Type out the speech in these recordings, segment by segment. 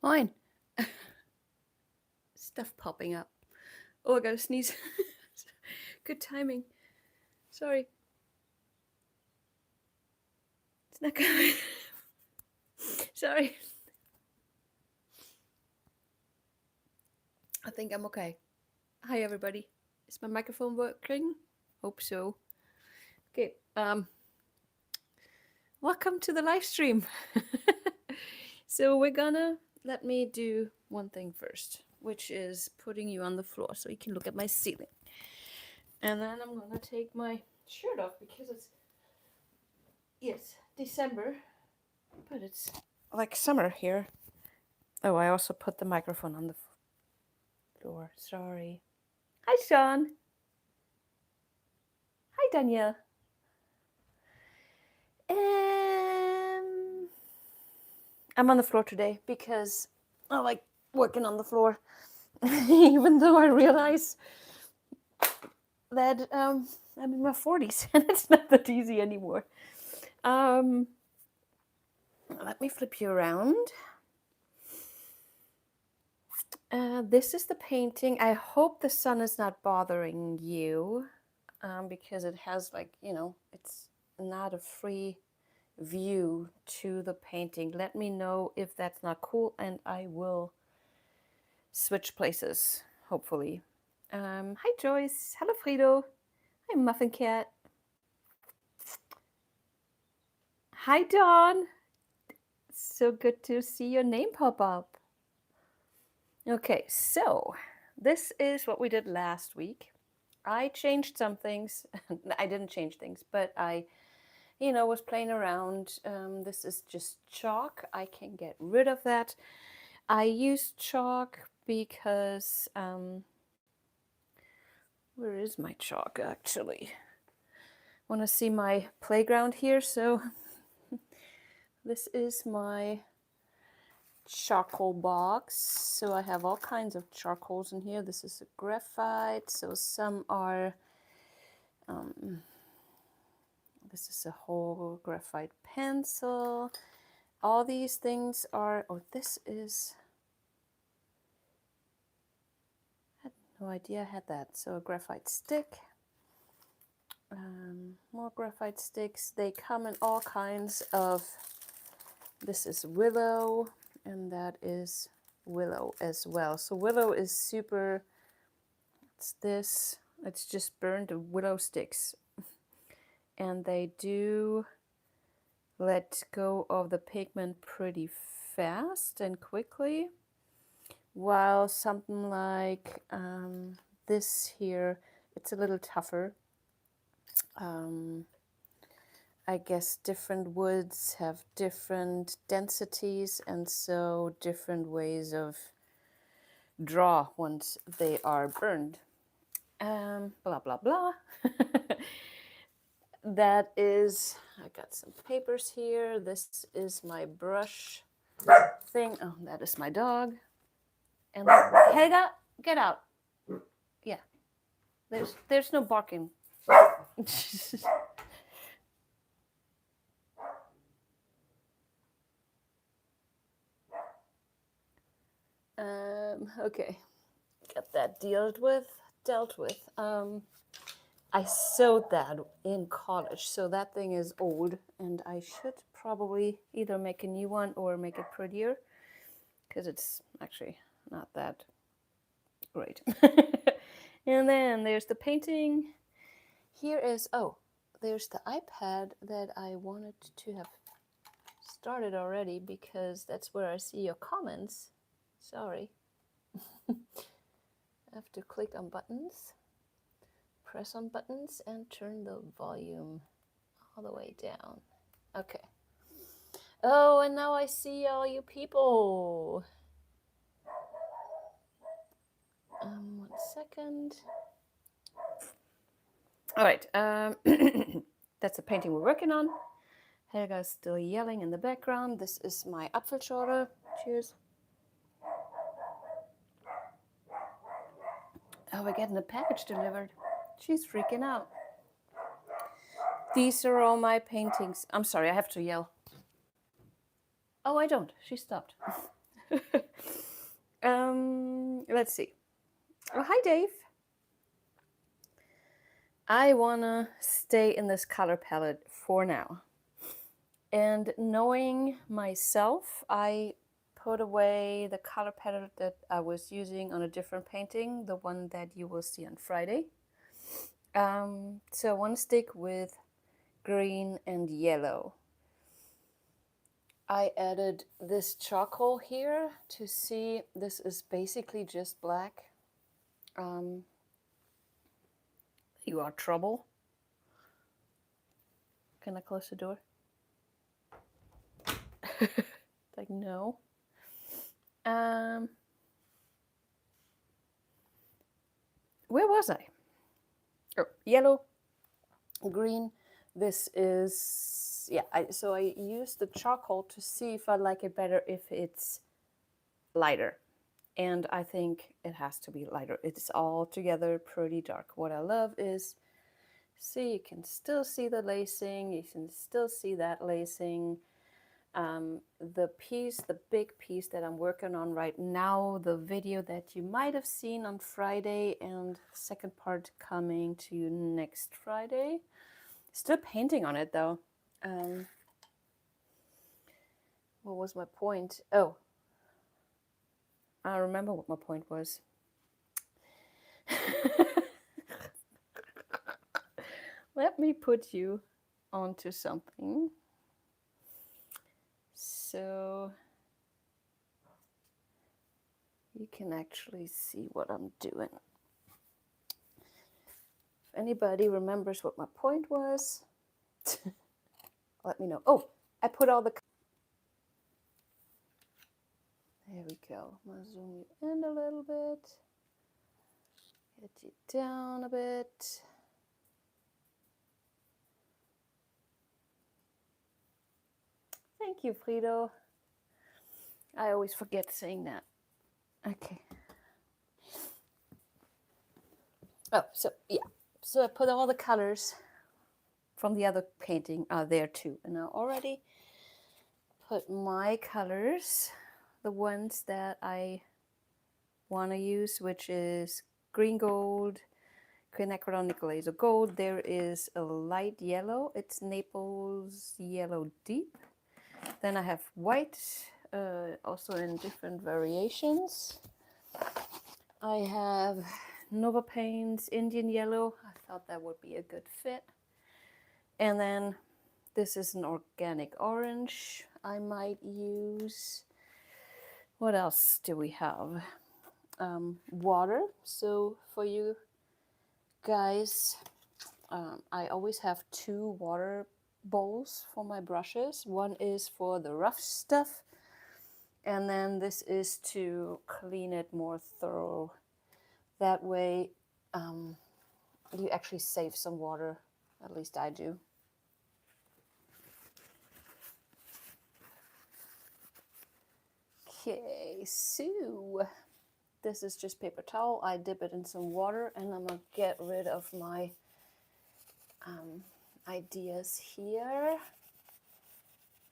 Fine. Stuff popping up. Oh, I gotta sneeze. Good timing. Sorry. It's not coming. Sorry. I think I'm okay. Hi, everybody. Is my microphone working? Hope so. Okay. Welcome to the live stream. So let me do one thing first, which is putting you on the floor so you can look at my ceiling. And then I'm gonna take my shirt off because it's December, but it's like summer here. Oh, I also put the microphone on the floor. Sorry. Hi, Sean. Hi, Danielle. I'm on the floor today because I like working on the floor, even though I realize that I'm in my 40s and it's not that easy anymore. Let me flip you around. This is the painting. I hope the sun is not bothering you, because it has it's not a free view to the painting. Let me know if that's not cool and I will switch places, hopefully. Hi Joyce. Hello Frido. Hi Muffin Cat. Hi Dawn. So good to see your name pop up. Okay, so this is what we did last week. I changed some things. I didn't change things, but I was playing around. This is just chalk. I can get rid of that. I used chalk because, where is my chalk actually? Want to see my playground here? So this is my charcoal box. So I have all kinds of charcoals in here. This is a graphite. So some are, this is a whole graphite pencil. All these things are, oh, this is, I had no idea I had that. So a graphite stick, more graphite sticks. They come in all kinds of, this is willow, and that is willow as well. So willow is super, it's this, it's just burned willow sticks. And they do let go of the pigment pretty fast and quickly, while something like this here, it's a little tougher. I guess different woods have different densities, and so different ways of draw once they are burned. Blah, blah, blah. That is, I got some papers here. This is my brush thing. Oh, that is my dog. And Helga, get out. Yeah, there's no barking. Okay, got that dealt with. I sewed that in college, so that thing is old, and I should probably either make a new one or make it prettier, because it's actually not that great. And then there's the painting. Here is, oh, there's the iPad that I wanted to have started already, because that's where I see your comments. Sorry. I have to click on buttons, press on buttons, and turn the volume all the way down. Okay. Oh, and now I see all you people. 1 second. All right. That's a painting we're working on. Helga's still yelling in the background. This is my Apfelschorle. Cheers. Oh, we're getting a package delivered. She's freaking out. These are all my paintings. I'm sorry, I have to yell. Oh, I don't. She stopped. Let's see. Oh, hi, Dave. I want to stay in this color palette for now. And knowing myself, I put away the color palette that I was using on a different painting, the one that you will see on Friday. So I want to stick with green and yellow. I added this charcoal here to see, this is basically just black. You are trouble. Can I close the door? Like, no. Where was I? Oh, yellow, green. This is, yeah, so I used the charcoal to see if I like it better if it's lighter. And I think it has to be lighter. It's all together pretty dark. What I love is, see, you can still see the lacing. You can still see that lacing. The piece, the big piece that I'm working on right now, the video that you might have seen on Friday and the second part coming to you next Friday. Still painting on it though. What was my point? Oh, I remember what my point was. Let me put you onto something. So you can actually see what I'm doing. If anybody remembers what my point was, let me know. Oh, I put all the... There we go. I'm going to zoom you in a little bit. Get you down a bit. Thank you, Frido. I always forget saying that. Okay. Oh, so yeah. So I put all the colors from the other painting there too. And I already put my colors, the ones that I want to use, which is green gold, quinacridonic laser gold. There is a light yellow. It's Naples yellow deep. Then I have white, also in different variations. I have Nova Paints Indian yellow. I thought that would be a good fit. And then this is an organic orange. I might use, what else do we have? Water. So for you guys, I always have 2 water bowls for my brushes. One is for the rough stuff, and then this is to clean it more thorough. That way you actually save some water, at least I do. Okay, so this is just paper towel. I dip it in some water and I'm gonna get rid of my ideas here.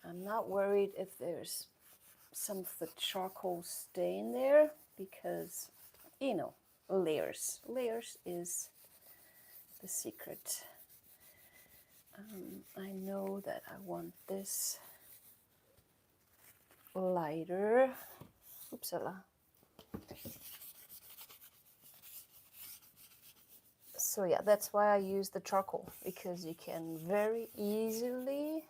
I'm not worried if there's some of the charcoal stain there because, you know, layers. Layers is the secret. I know that I want this lighter. Oopsala. So yeah, that's why I use the charcoal, because you can very easily,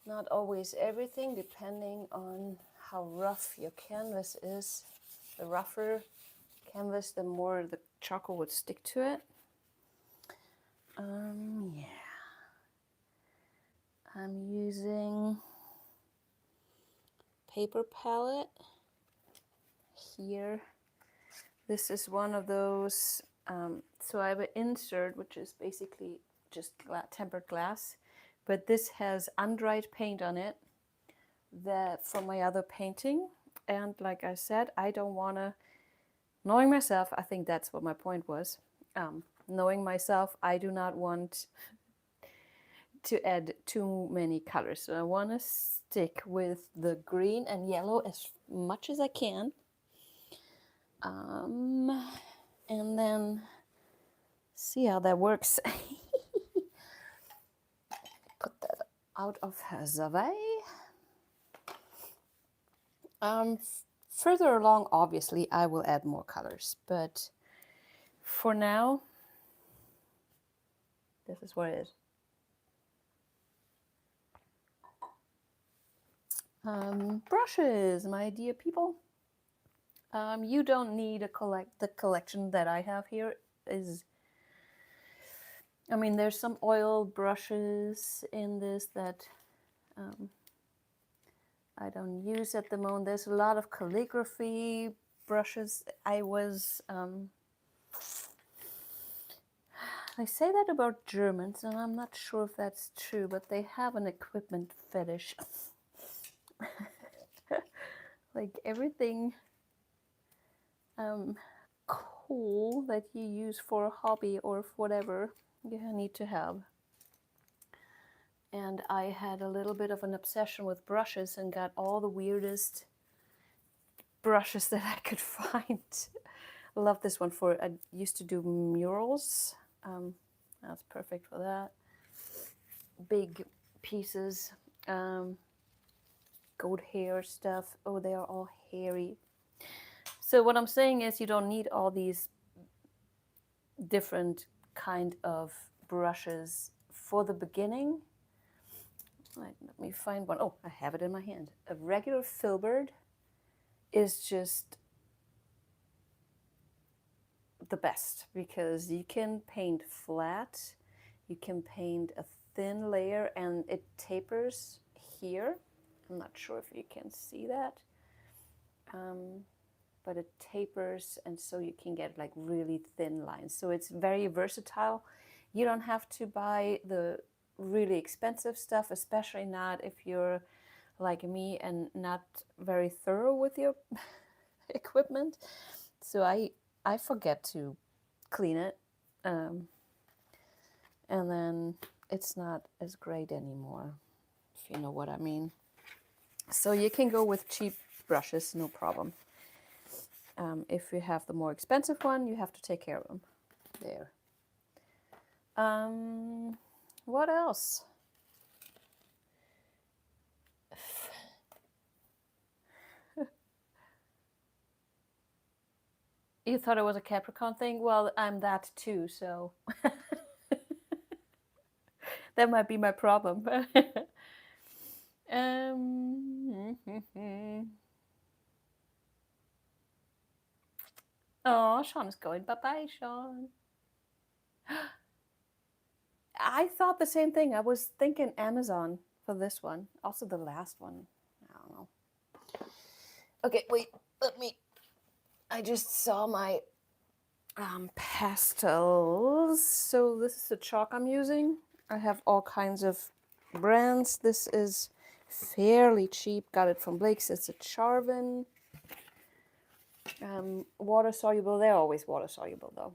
not always everything, depending on how rough your canvas is. The rougher canvas, the more the charcoal would stick to it. Yeah. I'm using paper palette here. This is one of those, so I have an insert, which is basically just tempered glass, but this has undried paint on it that from my other painting. And like I said, I don't want to, knowing myself, I think that's what my point was. Knowing myself, I do not want to add too many colors. So I want to stick with the green and yellow as much as I can. And then see how that works. Put that out of the way. Further along, obviously, I will add more colors, but for now, this is what it is. Brushes, my dear people. You don't need the collection that I have here is, I mean, there's some oil brushes in this that I don't use at the moment. There's a lot of calligraphy brushes. I say that about Germans, and I'm not sure if that's true, but they have an equipment fetish. Like everything cool that you use for a hobby or whatever, you need to have. And I had a little bit of an obsession with brushes and got all the weirdest brushes that I could find. I love this one I used to do murals. That's perfect for that. Big pieces, goat hair stuff. Oh, they are all hairy. So what I'm saying is you don't need all these different kind of brushes for the beginning. Right, let me find one. Oh, I have it in my hand. A regular filbert is just the best because you can paint flat, you can paint a thin layer, and it tapers here. I'm not sure if you can see that, but it tapers, and so you can get like really thin lines. So it's very versatile. You don't have to buy the really expensive stuff, especially not if you're like me and not very thorough with your equipment. So I forget to clean it, and then it's not as great anymore, if you know what I mean. So you can go with cheap brushes, no problem. If you have the more expensive one, you have to take care of them. There. What else? You thought it was a Capricorn thing? Well, I'm that too, so that might be my problem. Oh, Sean is going. Bye-bye, Sean. I thought the same thing. I was thinking Amazon for this one. Also the last one. I don't know. Okay, wait. I just saw my pastels. So this is the chalk I'm using. I have all kinds of brands. This is fairly cheap. Got it from Blake's. It's a Charvin. Water soluble. They're always water soluble though.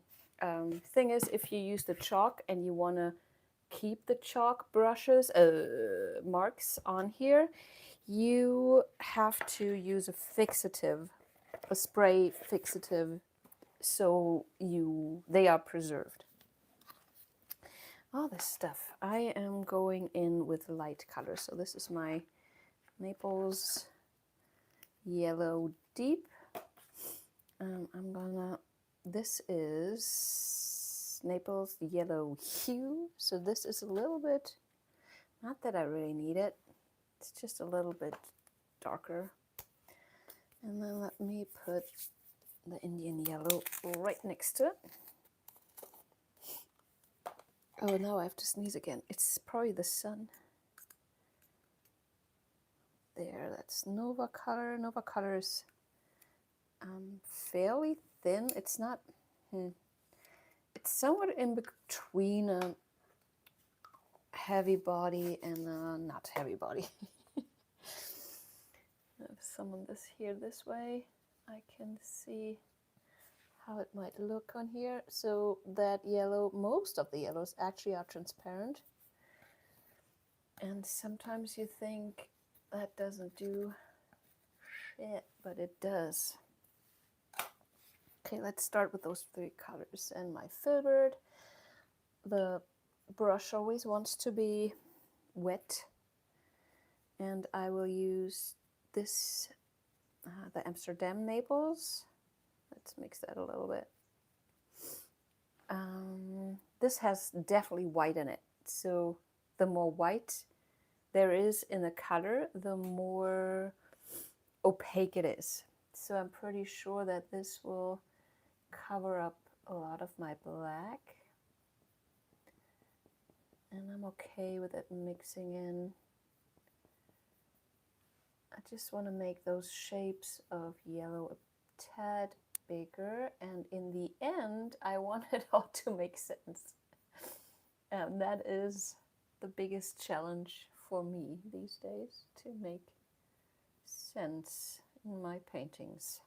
Thing is, if you use the chalk and you want to keep the chalk brushes marks on here, you have to use a fixative, a spray fixative, so they are preserved. All this stuff. I am going in with light colors. So this is my Naples Yellow Deep. This is Naples Yellow Hue. So this is a little bit, not that I really need it. It's just a little bit darker. And then let me put the Indian Yellow right next to it. Oh, now I have to sneeze again. It's probably the sun. There, that's Nova Color. Nova Color is fairly thin. It's not, it's somewhat in between a heavy body and a not heavy body. If someone this here this way, I can see how it might look on here. So that yellow, most of the yellows actually are transparent. And sometimes you think, That doesn't do shit, but it does. Okay, let's start with those 3 colors. And my filbert, the brush always wants to be wet, and I will use this, the Amsterdam Naples. Let's mix that a little bit. This has definitely white in it, so the more white there is in the color, the more opaque it is. So I'm pretty sure that this will cover up a lot of my black, and I'm okay with it mixing in. I just want to make those shapes of yellow a tad bigger, and in the end I want it all to make sense. And that is the biggest challenge for me these days, to make sense in my paintings.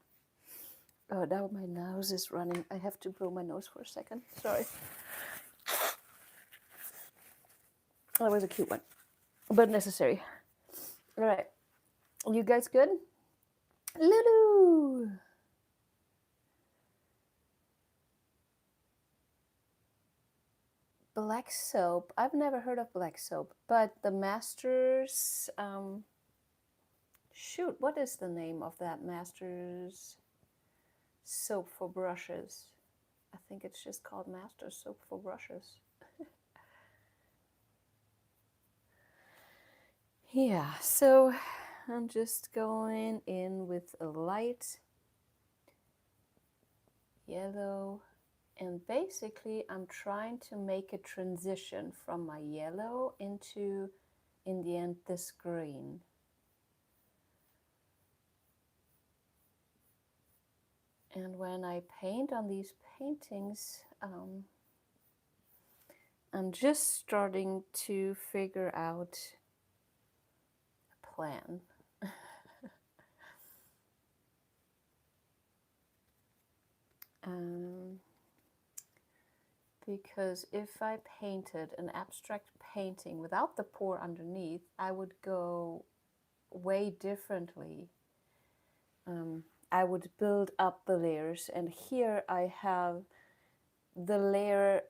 Oh, now my nose is running. I have to blow my nose for a second. Sorry. That was a cute one, but necessary. All right. You guys good? Lulu! Black soap. I've never heard of black soap, but the Masters... shoot, what is the name of that Masters soap for brushes? I think it's just called Masters soap for brushes. Yeah, so I'm just going in with a light yellow, and basically I'm trying to make a transition from my yellow into, in the end, this green. And when I paint on these paintings, I'm just starting to figure out a plan. Because if I painted an abstract painting without the pour underneath, I would go way differently. I would build up the layers, and here I have the layer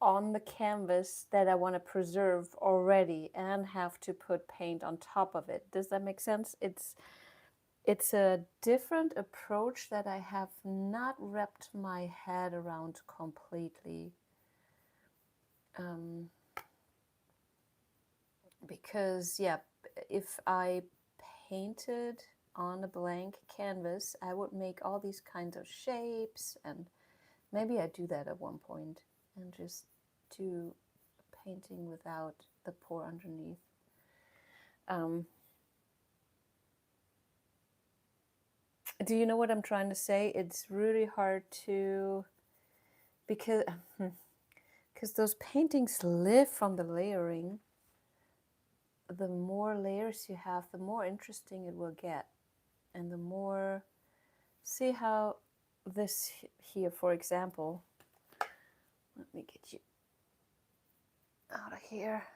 on the canvas that I want to preserve already and have to put paint on top of it. Does that make sense? It's a different approach that I have not wrapped my head around completely. Because, yeah, if I painted on a blank canvas, I would make all these kinds of shapes, and maybe I do that at one point and just do painting without the pour underneath. Do you know what I'm trying to say? It's really hard to, because those paintings live from the layering. The more layers you have, the more interesting it will get, and the more, see how this here, for example, let me get you out of here.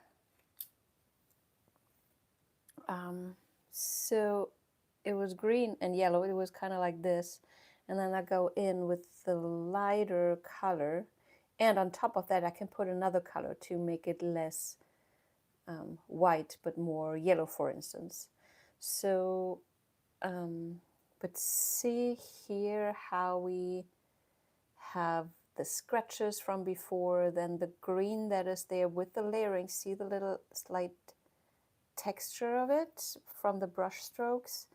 So it was green and yellow, it was kind of like this, and then I go in with the lighter color, and on top of that I can put another color to make it less white but more yellow, for instance. So but see here how we have the scratches from before, then the green that is there with the layering. See the little slight texture of it from the brush strokes,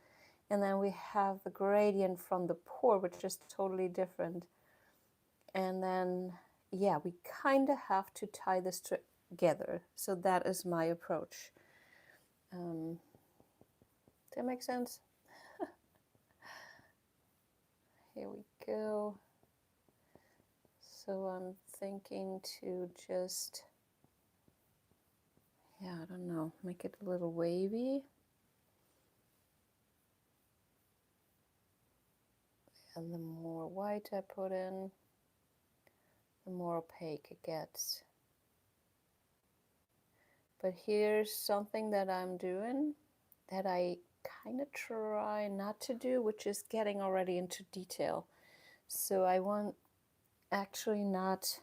and then we have the gradient from the pour, which is totally different. And then, yeah, we kind of have to tie this together. So that is my approach. Does that make sense? Here we go. So I'm thinking to just, yeah, I don't know, make it a little wavy. And the more white I put in, the more opaque it gets. But here's something that I'm doing that I kind of try not to do, which is getting already into detail. So I want actually not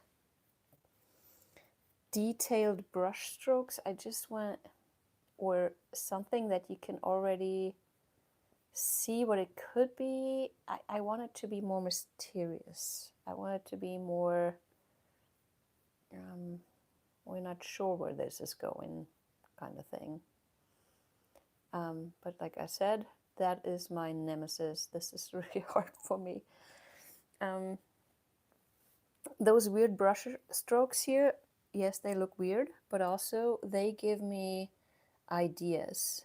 detailed brush strokes. I just want, or something that you can already see what it could be. I want it to be more mysterious. I want it to be more, we're not sure where this is going kind of thing. But like I said, that is my nemesis. This is really hard for me. Those weird brush strokes here, yes, they look weird, but also they give me ideas.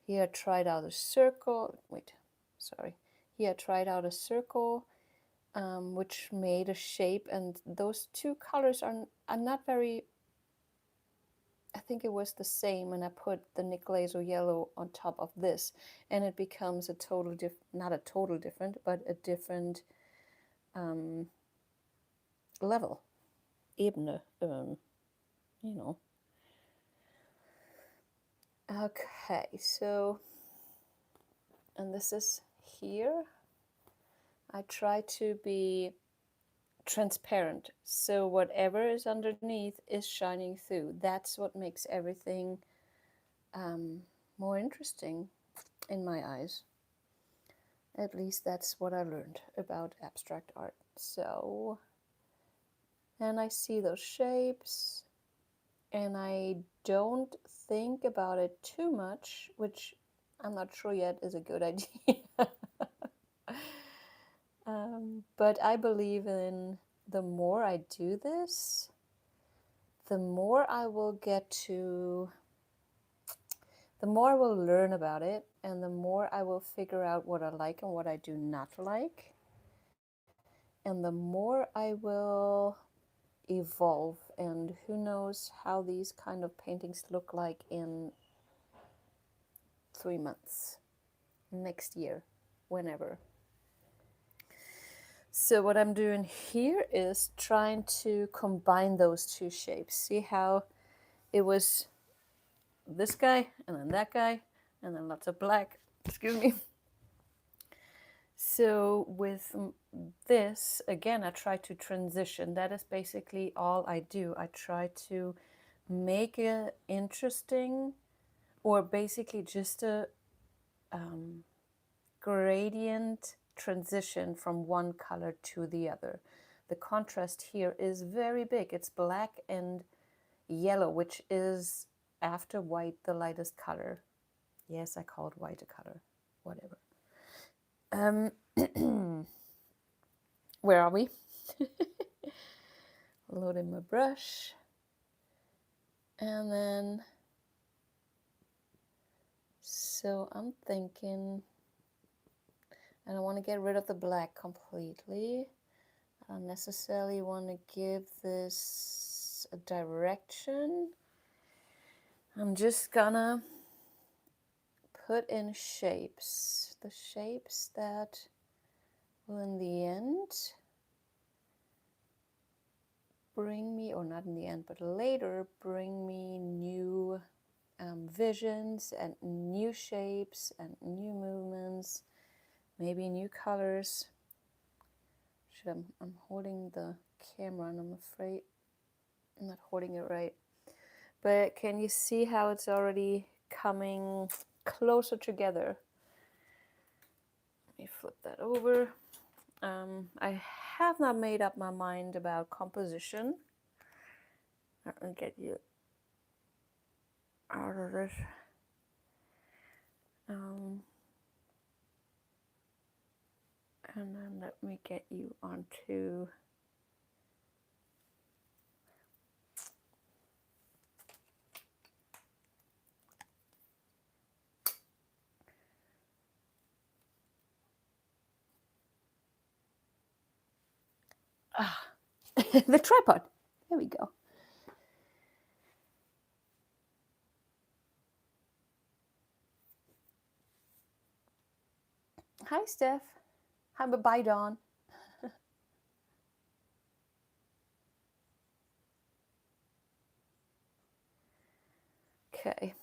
Here I tried out a circle. Wait, sorry. Here I tried out a circle, which made a shape, and those two colors are not very. I think it was the same, and I put the Nicolazo yellow on top of this, and it becomes a total not a total different, but a different level, Ebene, you know. Okay, so, and this is here. I try to be transparent, so whatever is underneath is shining through. That's what makes everything more interesting in my eyes. At least that's what I learned about abstract art. So, and I see those shapes, and I don't think about it too much, which I'm not sure yet is a good idea. But I believe in the more I do this, the more I will get to, the more I will learn about it, and the more I will figure out what I like and what I do not like. And the more I will evolve, and who knows how these kind of paintings look like in 3 months, next year, whenever. So what I'm doing here is trying to combine those two shapes. See how it was this guy, and then that guy, and then lots of black, excuse me. So with this, again, I try to transition. That is basically all I do. I try to make it interesting, or basically just a gradient transition from one color to the other. The contrast here is very big. It's black and yellow, which is, after white, the lightest color. Yes, I called white a color, whatever. Where are we? Loading my brush. And then, so I'm thinking, I don't want to get rid of the black completely. I don't necessarily want to give this a direction. I'm just gonna put in shapes. The shapes that will in the end bring me, or not in the end, but later bring me new visions and new shapes and new movements, maybe new colors. I'm holding the camera and I'm afraid I'm not holding it right. But can you see how it's already coming closer together? Let me flip that over. I have not made up my mind about composition. I'll get you out of this. And then let me get you onto the tripod. There we go. Hi, Steph. Hi, bye, Dawn. Okay.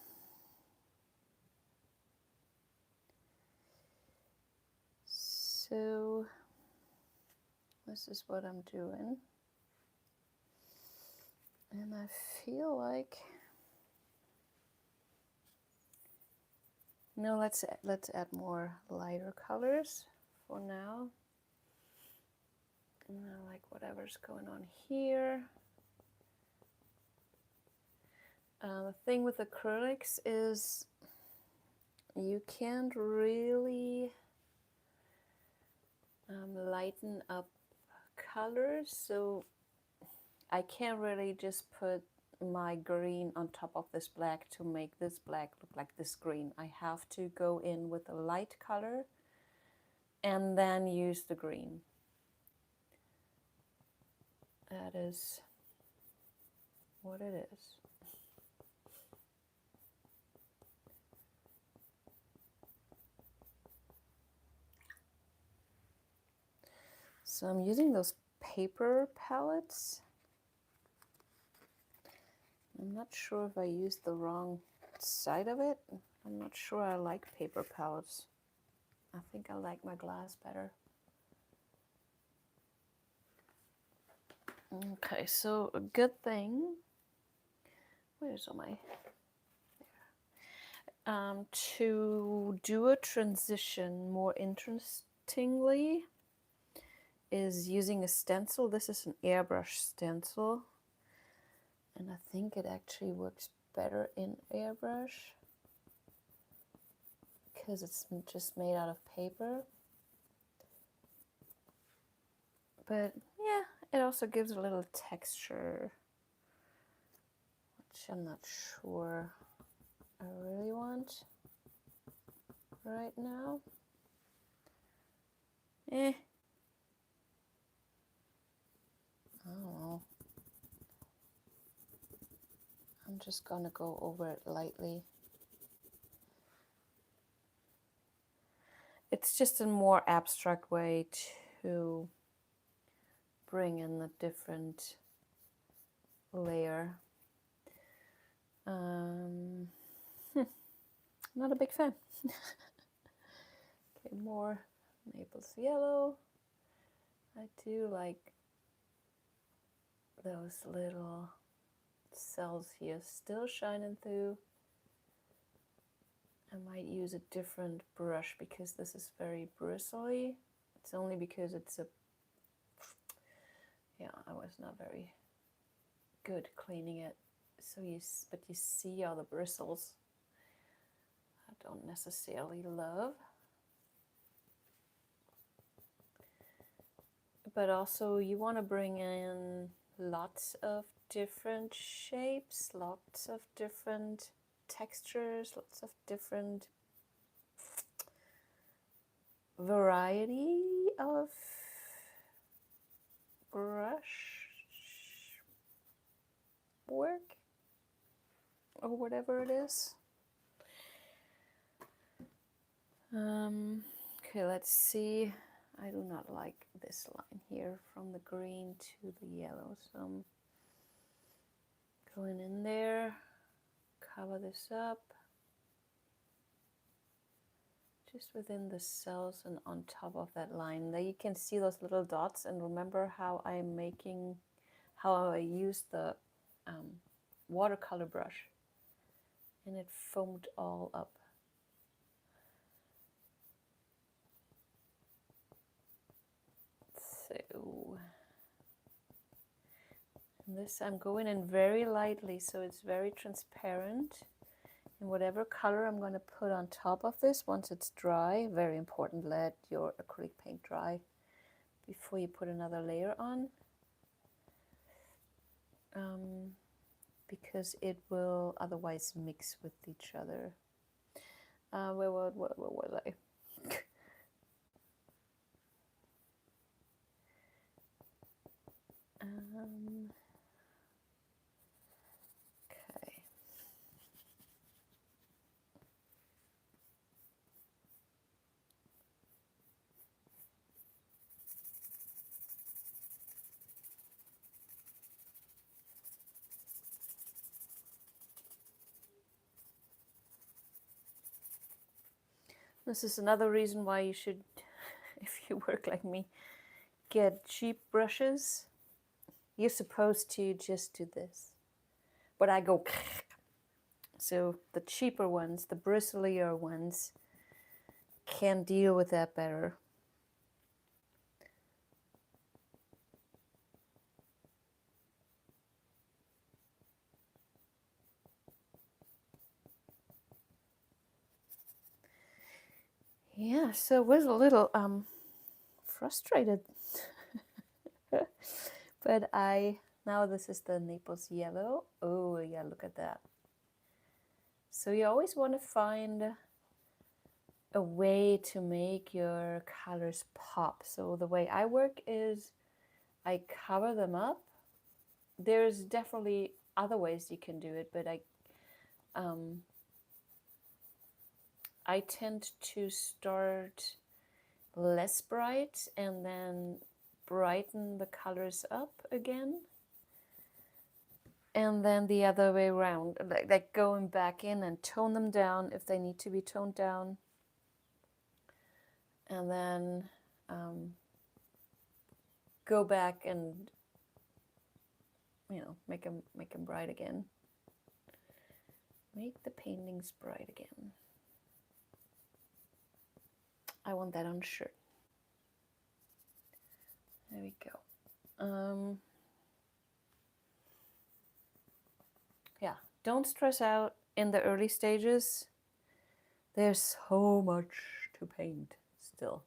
So this is what I'm doing. And I feel like, no, let's add more lighter colors for now. And I like whatever's going on here. The thing with acrylics is you can't really lighten up colors, so I can't really just put my green on top of this black to make this black look like this green. I have to go in with a light color and then use the green. That is what it is. So I'm using those paper palettes. I'm not sure if I used the wrong side of it. I'm not sure I like paper palettes. I think I like my glass better. Okay, so a good thing. Where's all my... to do a transition more interestingly is using a stencil. This is an airbrush stencil, and I think it actually works better in airbrush because it's just made out of paper. But yeah, it also gives a little texture, which I'm not sure I really want right now. I don't know. I'm just gonna go over it lightly. It's just a more abstract way to bring in a different layer. Not a big fan. Okay, more Naples yellow. I do like those little cells here still shining through. I might use a different brush because this is very bristly. It's only because it's a... yeah, I was not very good cleaning it. So but you see all the bristles I don't necessarily love. But also you want to bring in lots of different shapes, lots of different textures, lots of different variety of brush work or whatever it is. Okay, let's see. I do not like this line here from the green to the yellow, so I'm going in there, cover this up, just within the cells and on top of that line. There you can see those little dots, and remember how I used the watercolor brush, and it foamed all up. So this I'm going in very lightly, so it's very transparent. And whatever color I'm going to put on top of this, once it's dry, very important, let your acrylic paint dry before you put another layer on, because it will otherwise mix with each other. Where was I? Okay. This is another reason why you should, if you work like me, get cheap brushes. You're supposed to just do this, but I go so the cheaper ones, the bristlier ones, can deal with that better. Yeah, so I was a little frustrated. But now this is the Naples yellow. Oh yeah, look at that. So you always want to find a way to make your colors pop. So the way I work is I cover them up. There's definitely other ways you can do it, but I tend to start less bright and then brighten the colors up again, and then the other way around, like going back in and tone them down if they need to be toned down, and then go back and, you know, make them bright again. Make the paintings bright again. I want that on a shirt. There we go. Yeah, don't stress out in the early stages. There's so much to paint still.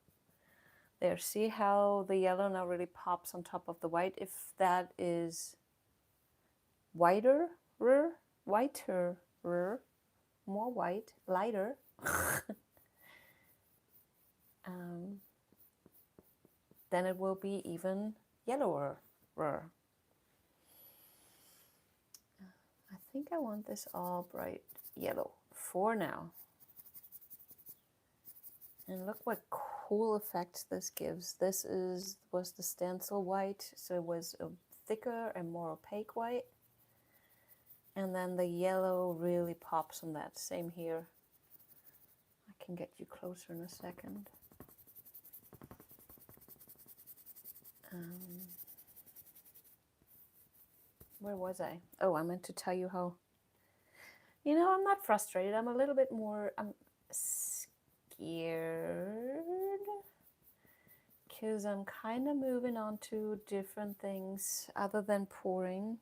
There, see how the yellow now really pops on top of the white? If that is whiter, more white, lighter, then it will be even yellower. I think I want this all bright yellow for now. And look what cool effects this gives. This was the stencil white, so it was a thicker and more opaque white. And then the yellow really pops on that. Same here. I can get you closer in a second. Where was I? Oh, I meant to tell you how, you know, I'm not frustrated. I'm a little bit more, I'm scared because I'm kind of moving on to different things other than pouring.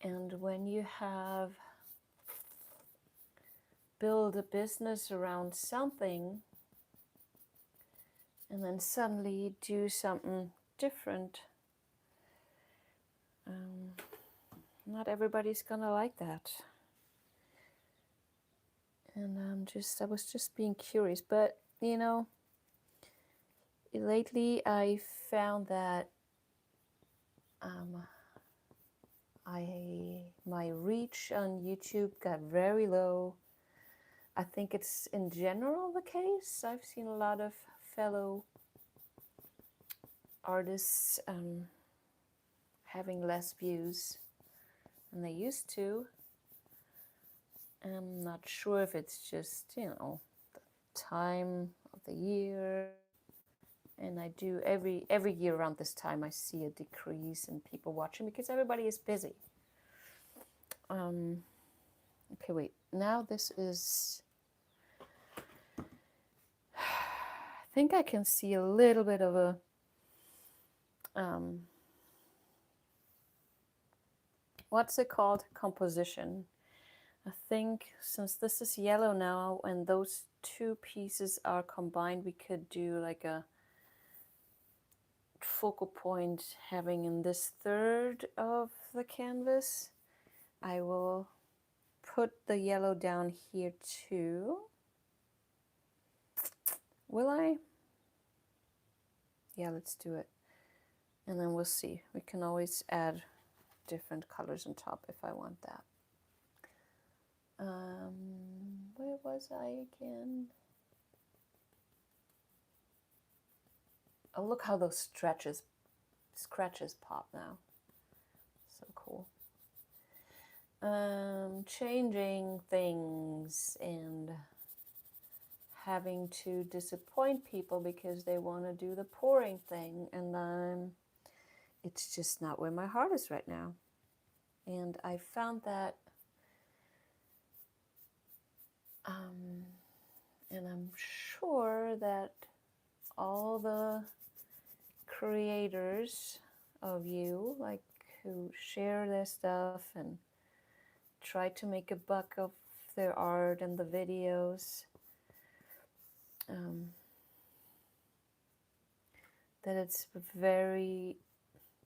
And when you have built a business around something and then suddenly do something different, not everybody's gonna like that. And I was just being curious. But you know, lately I found that my reach on YouTube got very low. I think it's in general the case. I've seen a lot of fellow artists having less views than they used to. I'm not sure if it's just, you know, the time of the year. And I do every year around this time I see a decrease in people watching because everybody is busy. Okay, wait. Now this is, I think I can see a little bit of a what's it called? Composition. I think since this is yellow now and those two pieces are combined, we could do like a focal point having in this third of the canvas. I will put the yellow down here too. Will I? Yeah, let's do it. And then we'll see. We can always add different colors on top if I want that. Where was I again? Oh, look how those scratches pop now. So cool. Changing things and having to disappoint people because they want to do the pouring thing, and it's just not where my heart is right now. And I found that, and I'm sure that all the creators of you, like, who share their stuff and try to make a buck of their art and the videos,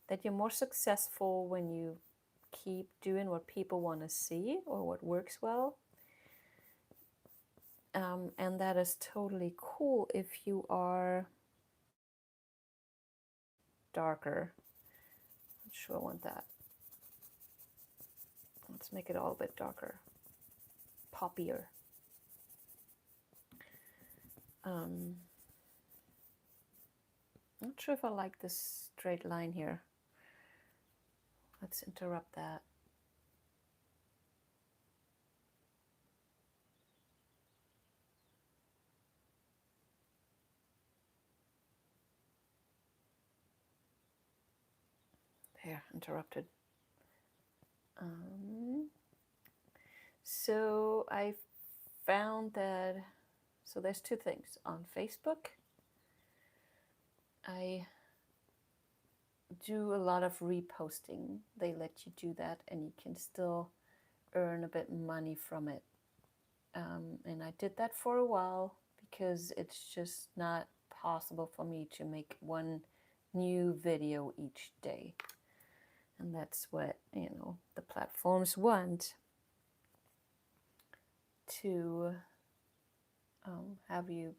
that you're more successful when you keep doing what people want to see or what works well. And that is totally cool if you are darker. Not sure I want that. Let's make it all a bit darker, poppier. Not sure if I like this straight line here. Let's interrupt that. There, interrupted. So I found that, so there's two things. On Facebook, I do a lot of reposting. They let you do that and you can still earn a bit money from it. And I did that for a while because it's just not possible for me to make one new video each day. And that's what, the platforms want, to have you,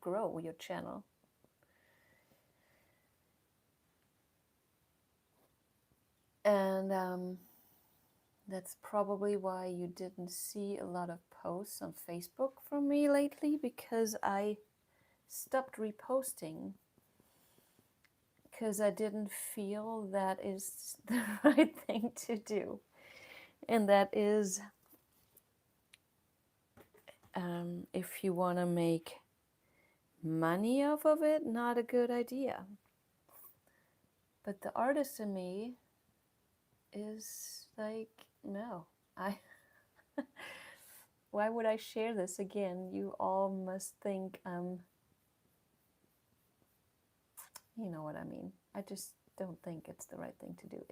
grow your channel. And that's probably why you didn't see a lot of posts on Facebook from me lately, because I stopped reposting because I didn't feel that is the right thing to do. And that is, if you want to make money off of it, not a good idea. But the artist in me is like, no, why would I share this again? You all must think, you know what I mean. I just don't think it's the right thing to do.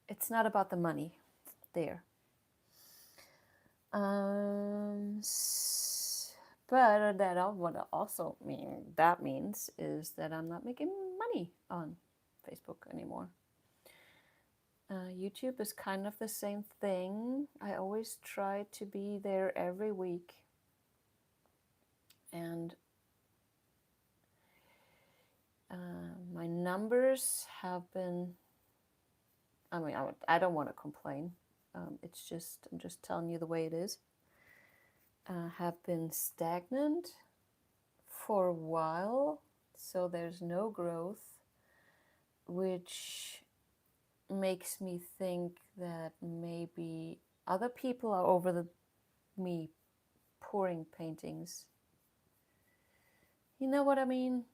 It's not about the money there. But that means is that I'm not making money on Facebook anymore. YouTube is kind of the same thing. I always try to be there every week. And my numbers have been, I don't want to complain. I'm just telling you the way it is. Have been stagnant for a while, so there's no growth, which makes me think that maybe other people are over me pouring paintings. You know what I mean?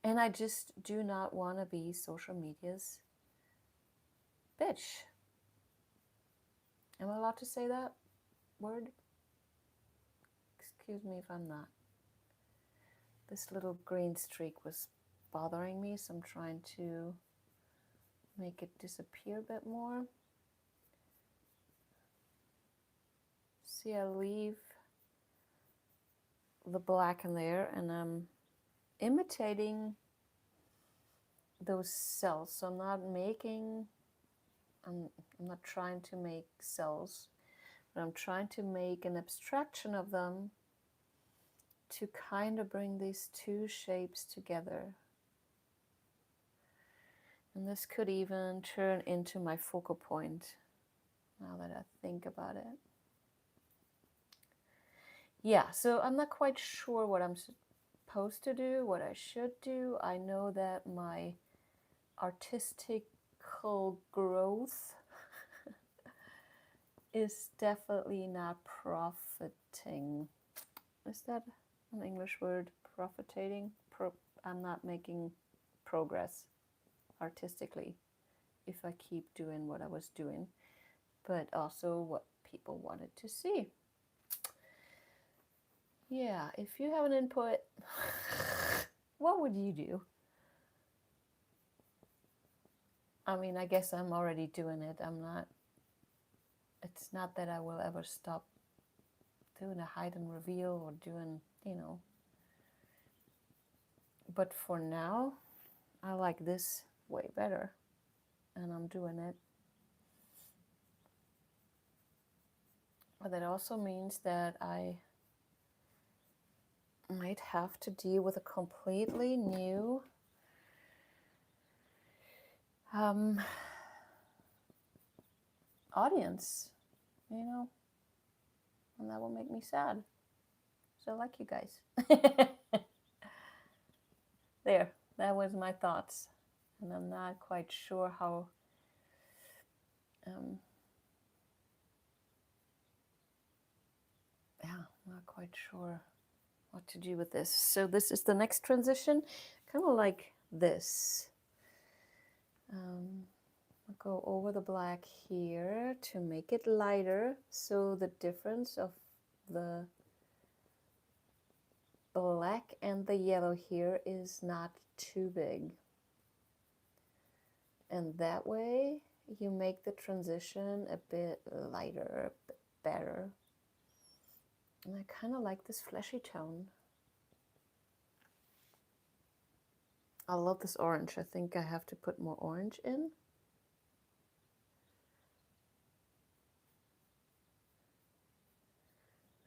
And I just do not want to be social media's bitch. Am I allowed to say that word? Excuse me if I'm not. This little green streak was bothering me, so I'm trying to make it disappear a bit more. See, I leave the black in there and I'm imitating those cells. So I'm not trying to make cells, but I'm trying to make an abstraction of them to kind of bring these two shapes together. And this could even turn into my focal point, now that I think about it. Yeah, so I'm not quite sure what I'm supposed to do, what I should do. I know that my artistical growth is definitely not profiting. Is that an English word? Profitating? I'm not making progress artistically if I keep doing what I was doing, but also what people wanted to see. Yeah, if you have an input, what would you do? I mean, I guess I'm already doing it. It's not that I will ever stop doing a hide and reveal or doing, you know. But for now, I like this way better, and I'm doing it. But that also means that I might have to deal with a completely new audience, you know, and that will make me sad. So I like you guys. There, that was my thoughts, and I'm not quite sure how not quite sure what to do with this. So this is the next transition, kind of like this. I'll go over the black here to make it lighter, so the difference of the black and the yellow here is not too big. And that way you make the transition a bit lighter, a bit better. And I kind of like this fleshy tone. I love this orange. I think I have to put more orange in.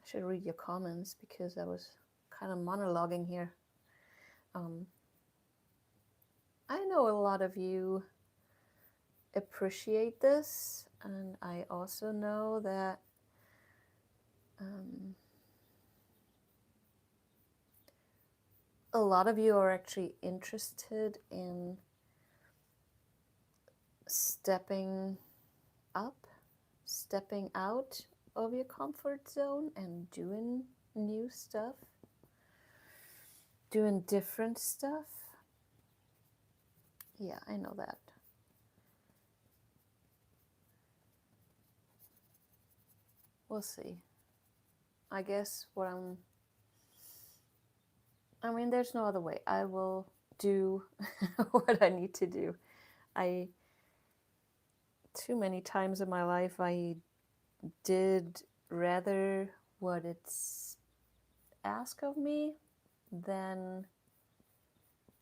I should read your comments because I was kind of monologuing here. I know a lot of you appreciate this, and I also know that a lot of you are actually interested in stepping up, stepping out of your comfort zone and doing new stuff, doing different stuff. Yeah, I know that. We'll see. I guess I mean, there's no other way. I will do what I need to do. Too many times in my life, I did rather what it's asked of me than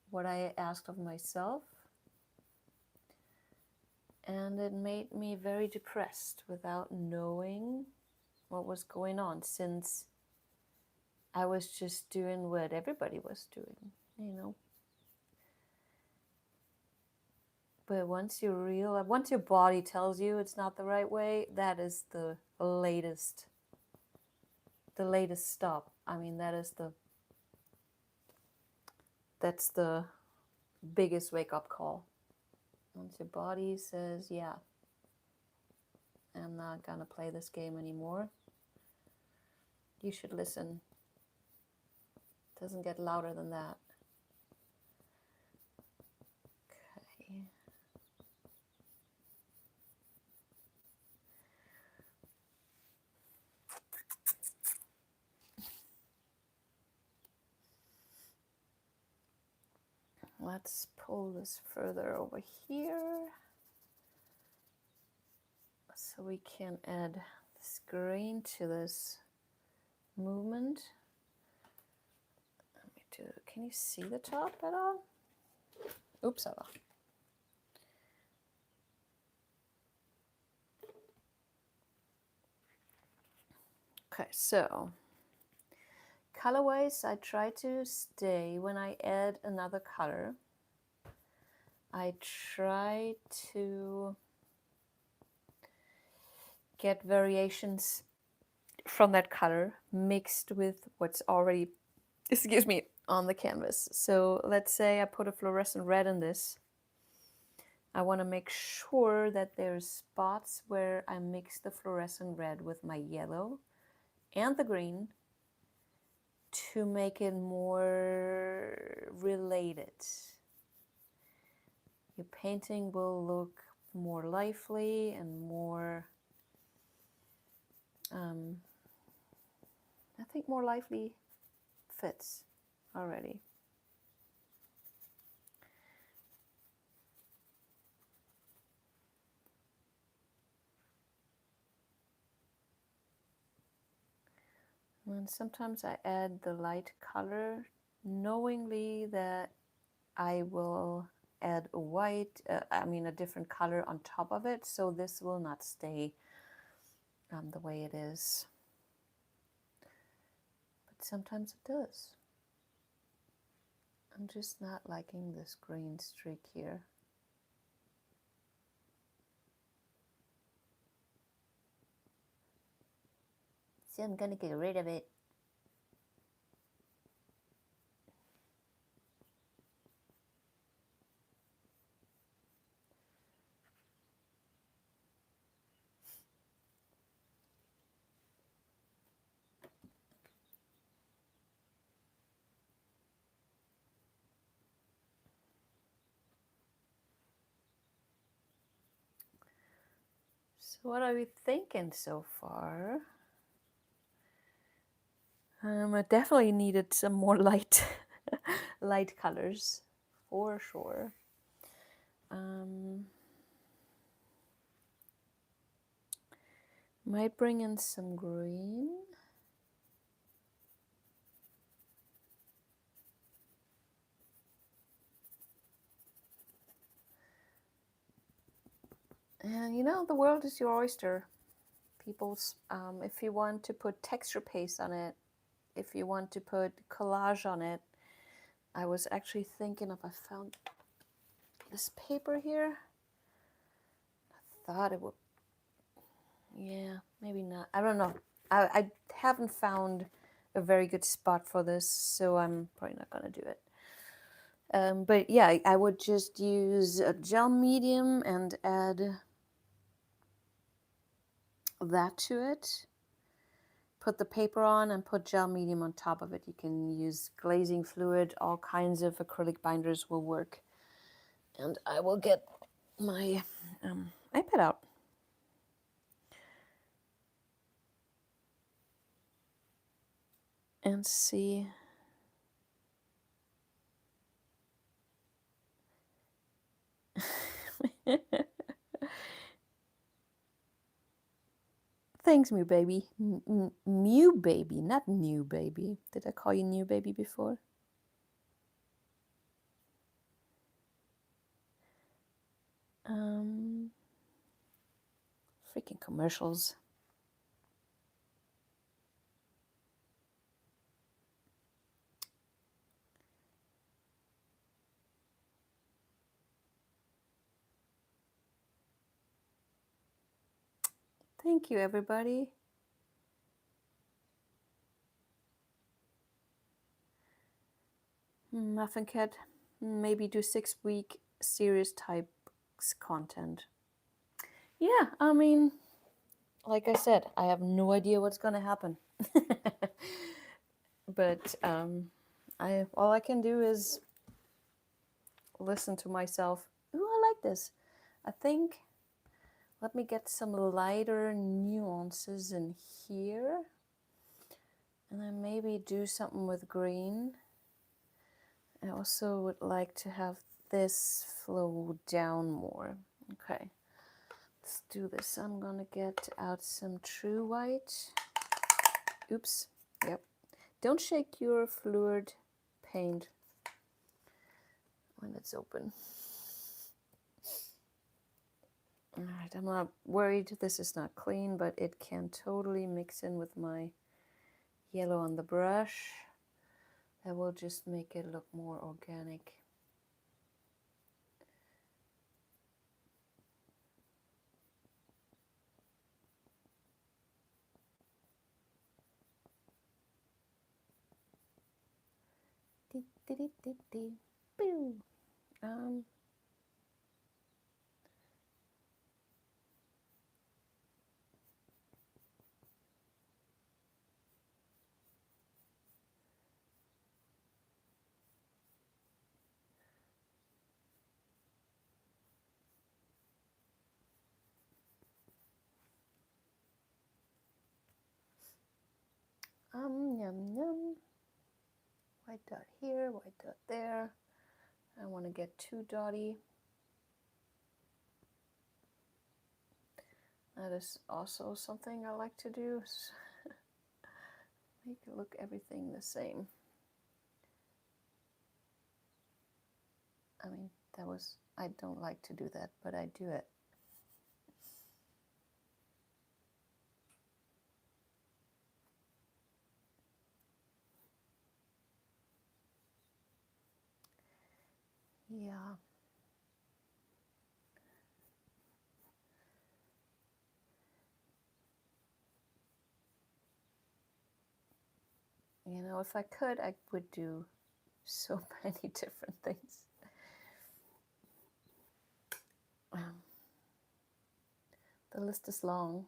what I asked of myself. And it made me very depressed without knowing what was going on, since I was just doing what everybody was doing, you know. But once you realize, once your body tells you it's not the right way, that is the latest stop. I mean, that's the biggest wake-up call. Once your body says, yeah, I'm not gonna play this game anymore, you should listen. It doesn't get louder than that. Okay. Let's pull this further over here so we can add this green to this movement. Let me do, can you see the top at all? Oops, okay, so colorways, I try to stay when I add another color. I try to get variations from that color mixed with what's already, excuse me, on the canvas. So let's say I put a fluorescent red in this. I want to make sure that there's spots where I mix the fluorescent red with my yellow and the green to make it more related. Your painting will look more lively and more, I think more lively fits already. And sometimes I add the light color knowingly that I will add a white, a different color on top of it, so this will not stay the way it is. But sometimes it does. I'm just not liking this green streak here. So I'm gonna get rid of it. So what are we thinking so far? I definitely needed some more light, light colors, for sure. Might bring in some green. And you know, the world is your oyster. People's, if you want to put texture paste on it, if you want to put collage on it, I was actually thinking if I found this paper here, I thought it would, yeah, maybe not. I don't know. I haven't found a very good spot for this, so I'm probably not gonna do it. But yeah, I would just use a gel medium and add that to it. Put the paper on and put gel medium on top of it. You can use glazing fluid, all kinds of acrylic binders will work. And I will get my iPad out. And see. Thanks, Mew Baby. Mew Baby, not New Baby. Did I call you New Baby before? Freaking commercials. Thank you, everybody. Muffin Cat, maybe do 6-week series type content. Yeah, I mean, like I said, I have no idea what's gonna happen. But all I can do is listen to myself. Ooh, I like this. I think, let me get some lighter nuances in here. And then maybe do something with green. I also would like to have this flow down more. Okay, let's do this. I'm gonna get out some true white. Oops, yep. Don't shake your fluid paint when it's open. All right, I'm not worried this is not clean, but it can totally mix in with my yellow on the brush. That will just make it look more organic. Yum, yum. White dot here, white dot there. I want to get too dotty. That is also something I like to do. Make it look everything the same. I mean, I don't like to do that, but I do it. Yeah. You know, if I could, I would do so many different things. The list is long.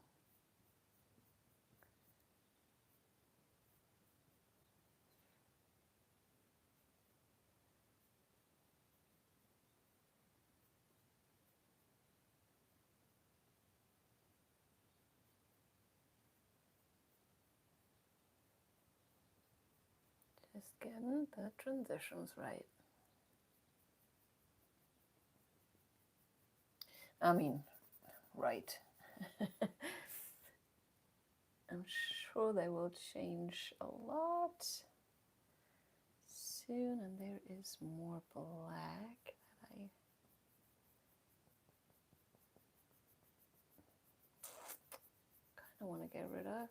Just getting the transitions right. I mean, right. I'm sure they will change a lot soon, and there is more black that I kind of want to get rid of.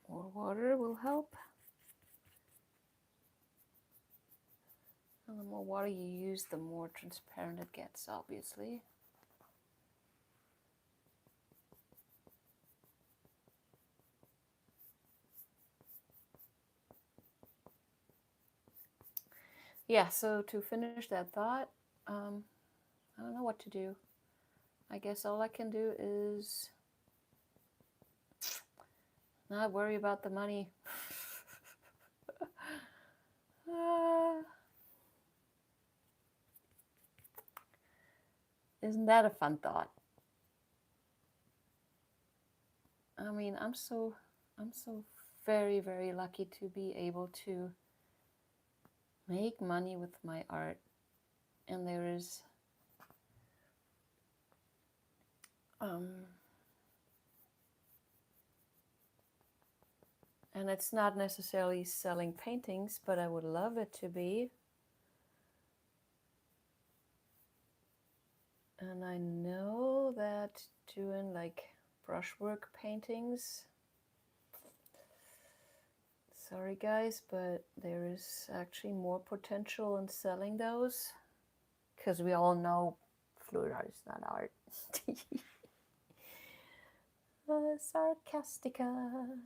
More water will help. And the more water you use, the more transparent it gets, obviously. Yeah, so to finish that thought, I don't know what to do. I guess all I can do is not worry about the money. Isn't that a fun thought? I mean, I'm so very, very lucky to be able to make money with my art. And there is and it's not necessarily selling paintings, but I would love it to be. And I know that doing like brushwork paintings, sorry guys, but there is actually more potential in selling those, because we all know fluid art is not art. Sarcastica.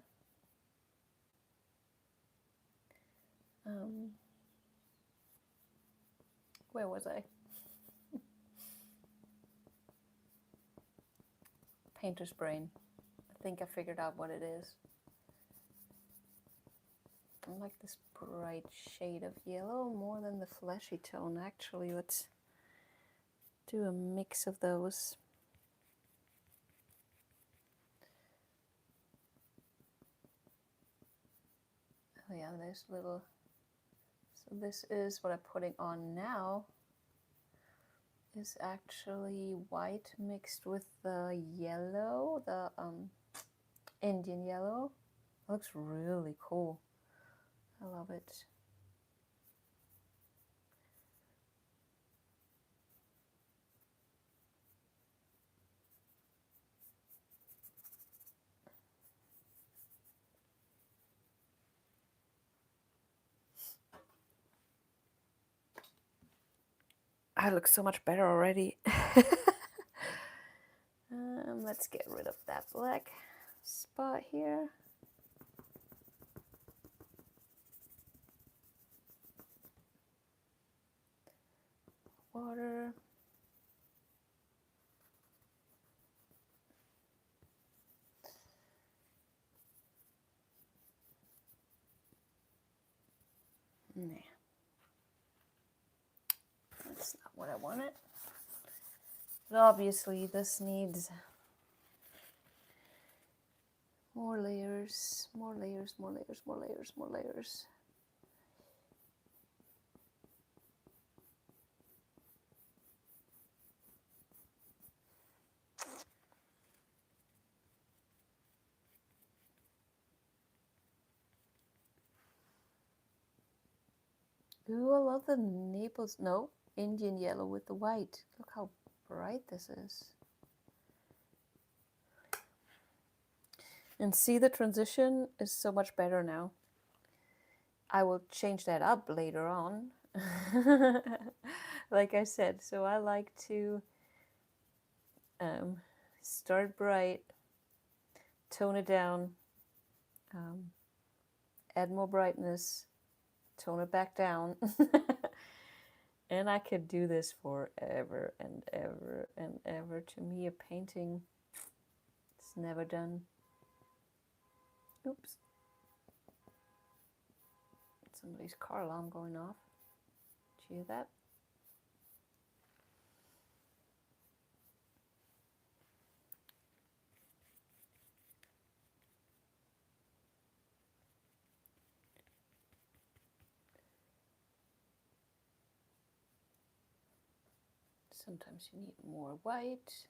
Where was I? Painter's brain. I think I figured out what it is. I like this bright shade of yellow more than the fleshy tone, actually. Let's do a mix of those. Oh yeah, there's little. So this is what I'm putting on now. Is actually white mixed with the yellow, the Indian yellow. It looks really cool. I love it. I look so much better already. Let's get rid of that black spot here. Water. Nah. That's not what I wanted. But obviously this needs more layers, more layers, more layers, more layers, more layers. Ooh, I love the Naples, no, Indian yellow with the white. Look how bright this is. And see, the transition is so much better now. I will change that up later on. Like I said, so I like to start bright, tone it down, add more brightness, tone it back down. And I could do this forever and ever and ever. To me, a painting is never done. Oops. Somebody's car alarm going off. Did you hear that? Sometimes you need more white.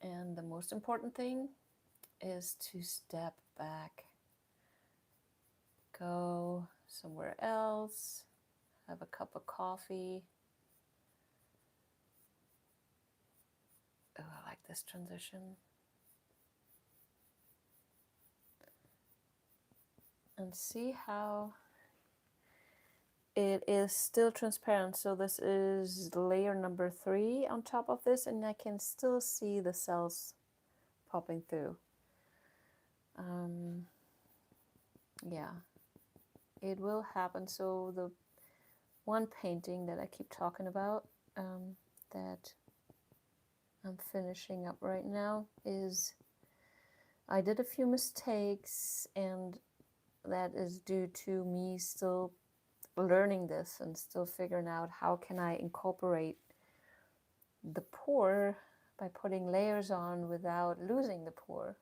And the most important thing is to step back. Go somewhere else. Have a cup of coffee. Oh, I like this transition. And see how it is still transparent. So this is layer number 3 on top of this, and I can still see the cells popping through. Yeah, it will happen. So the one painting that I keep talking about, that I'm finishing up right now, is I did a few mistakes, and that is due to me still learning this and still figuring out how can I incorporate the pour by putting layers on without losing the pour.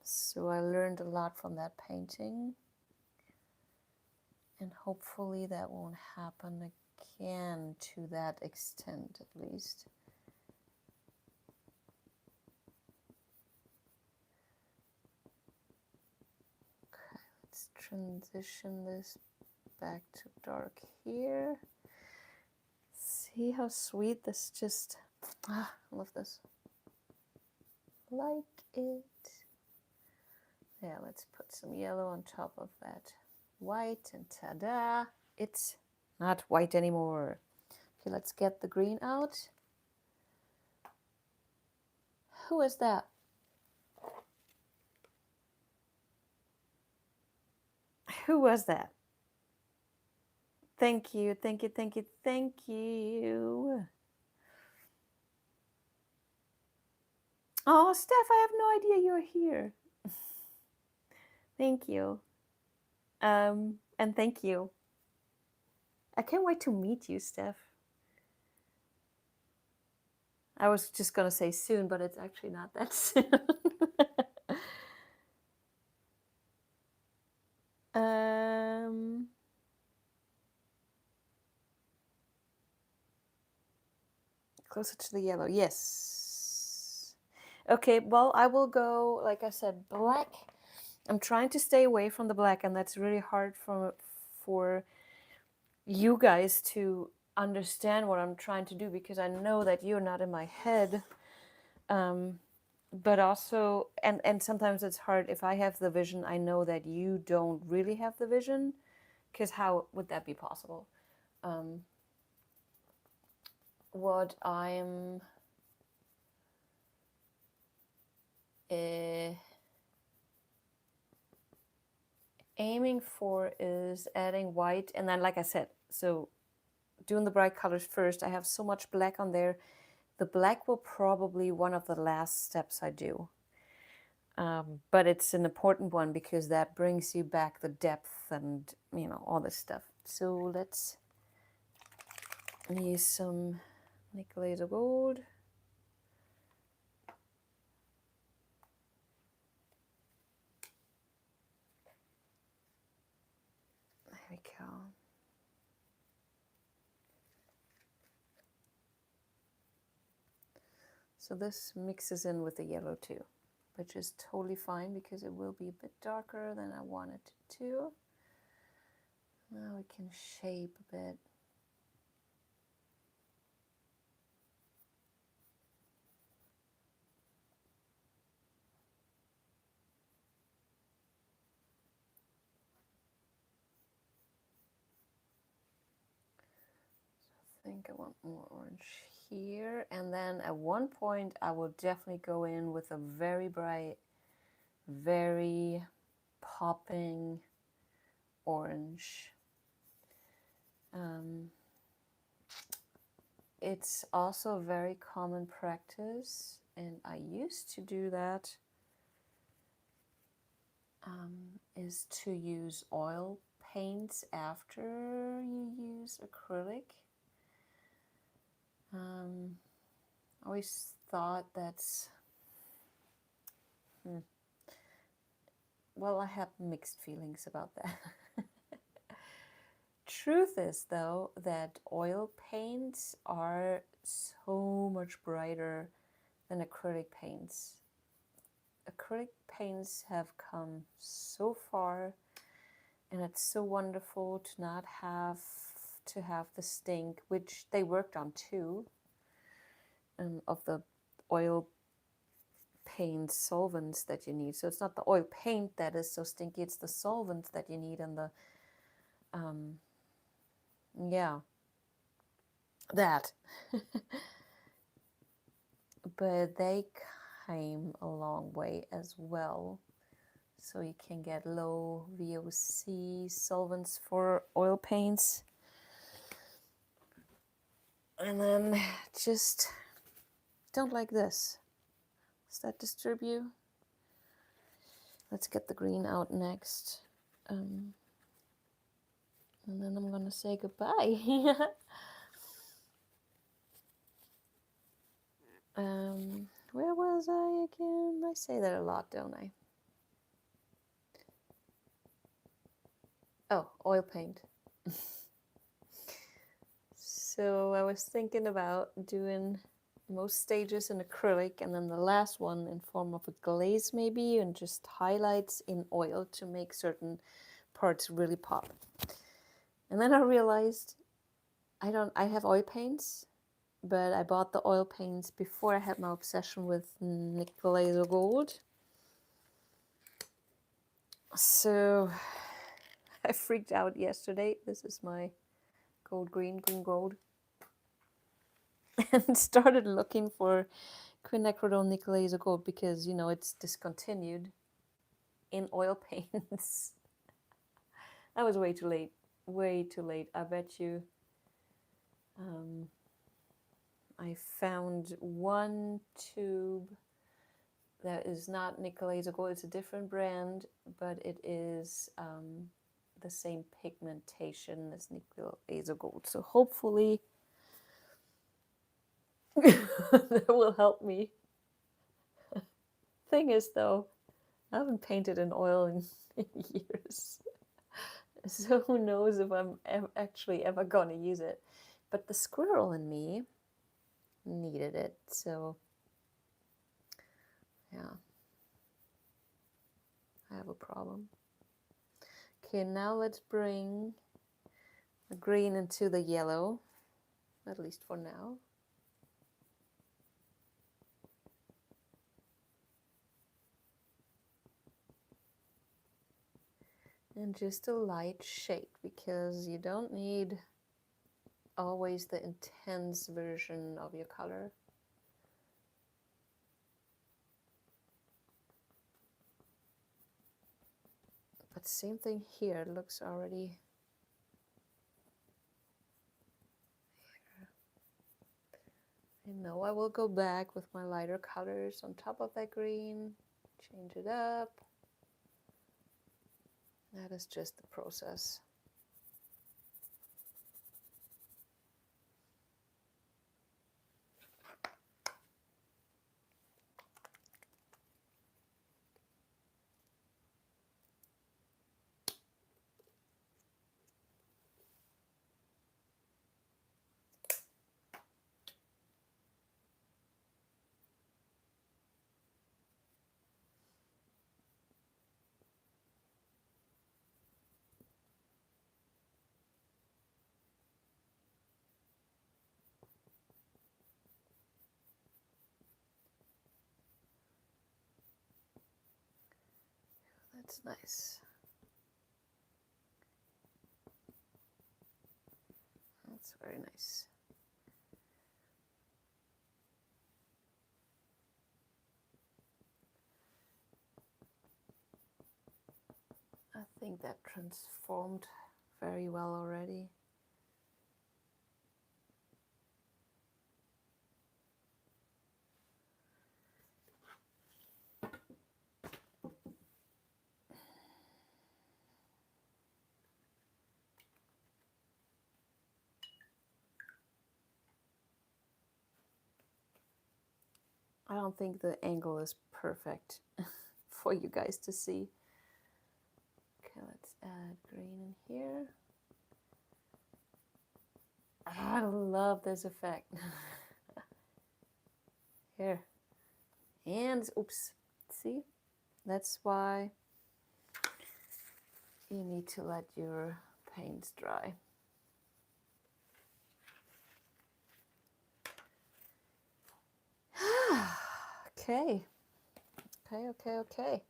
So I learned a lot from that painting, and hopefully that won't happen again to that extent, at least. Okay, let's transition this back to dark here. See how sweet this just, I love this. Like it. Yeah, let's put some yellow on top of that white, and ta-da, it's not white anymore. Okay, let's get the green out. Who is that? Who was that? Thank you, thank you, thank you, thank you. Oh, Steph, I have no idea you're here. Thank you. And thank you. I can't wait to meet you, Steph. I was just going to say soon, but it's actually not that soon. Closer to the yellow, yes. Okay, well, I will go, like I said, black. I'm trying to stay away from the black, and that's really hard for you guys to understand what I'm trying to do, because I know that you're not in my head. But also, and sometimes it's hard if I have the vision, I know that you don't really have the vision, because how would that be possible? What I'm aiming for is adding white, and then, like I said, so doing the bright colors first. I have so much black on there. The black will probably one of the last steps I do. But it's an important one, because that brings you back the depth and, you know, all this stuff. So let's Use some nickel laser gold. There we go. So this mixes in with the yellow too, which is totally fine because it will be a bit darker than I want it to. Now we can shape a bit. I think I want more orange here, and then at one point I will definitely go in with a very bright, very popping orange. It's also a very common practice, and I used to do that, is to use oil paints after you use acrylic. I always thought that's, well, I have mixed feelings about that. Truth is, though, that oil paints are so much brighter than acrylic paints. Acrylic paints have come so far, and it's so wonderful to not have to have the stink, which they worked on too, of the oil paint solvents that you need. So it's not the oil paint that is so stinky, it's the solvents that you need, and the yeah, that. But they came a long way as well. So you can get low VOC solvents for oil paints. And then just don't like this. Does that disturb you? Let's get the green out next. And then I'm gonna say goodbye. Where was I again? I say that a lot, don't I? Oh, oil paint. So I was thinking about doing most stages in acrylic, and then the last one in form of a glaze maybe, and just highlights in oil to make certain parts really pop. And then I realized I have oil paints, but I bought the oil paints before I had my obsession with nickel laser gold. So I freaked out yesterday. This is my green gold. And started looking for quinacridone nickel laser gold because, you know, it's discontinued in oil paints. I was way too late. Way too late. I bet you I found one tube that is not nickel laser gold. It's a different brand, but it is the same pigmentation as nickel laser gold. So hopefully that will help me. Thing is, though, I haven't painted in oil in years. So who knows if I'm actually ever going to use it. But the squirrel in me needed it, so yeah, I have a problem. Okay, now let's bring the green into the yellow, at least for now. And just a light shade, because you don't need always the intense version of your color. But same thing here, it looks already here. I know I will go back with my lighter colors on top of that green, change it up. That is just the process. That's nice. That's very nice. I think that transformed very well already. I don't think the angle is perfect for you guys to see. Okay, let's add green in here. I love this effect. Here. And, oops, see? That's why you need to let your paints dry. Okay. Okay.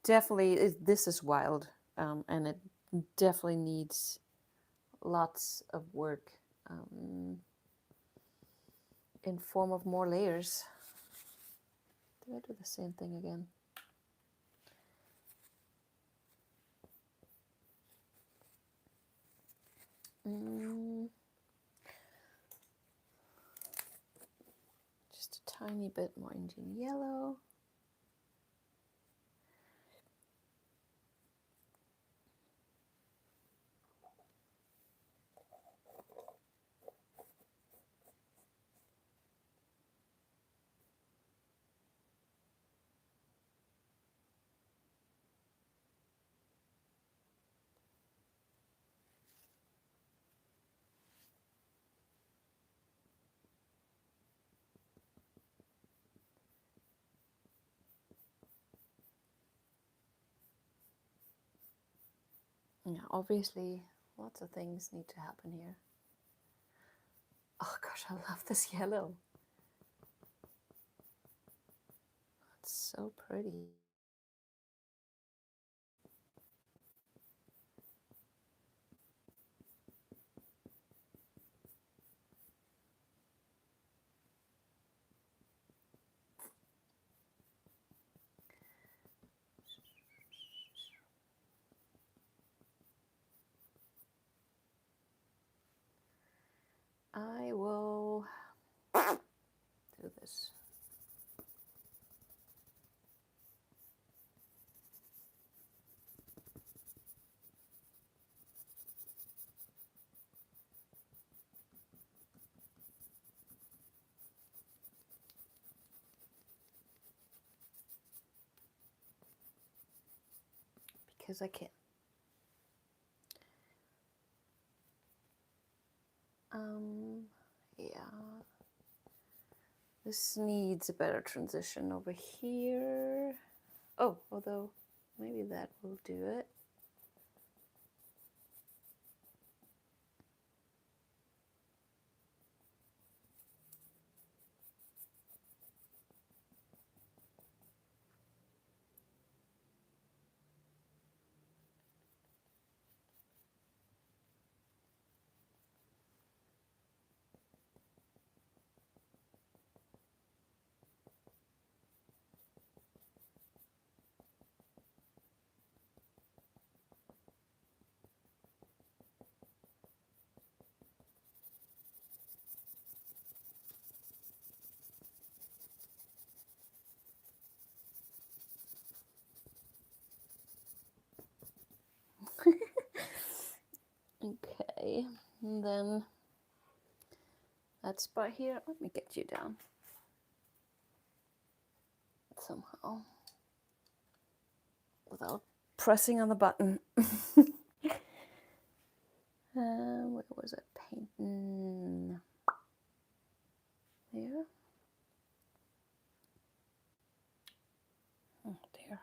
Definitely, this is wild, and it definitely needs lots of work in form of more layers. Did I do the same thing again? Just a tiny bit more Indian yellow. Yeah, obviously, lots of things need to happen here. Oh gosh, I love this yellow. It's so pretty. I will do this. Because I can. Yeah. This needs a better transition over here. Oh, although maybe that will do it. Okay, and then that spot here, let me get you down somehow without pressing on the button. Where was it? Painting there. Oh dear.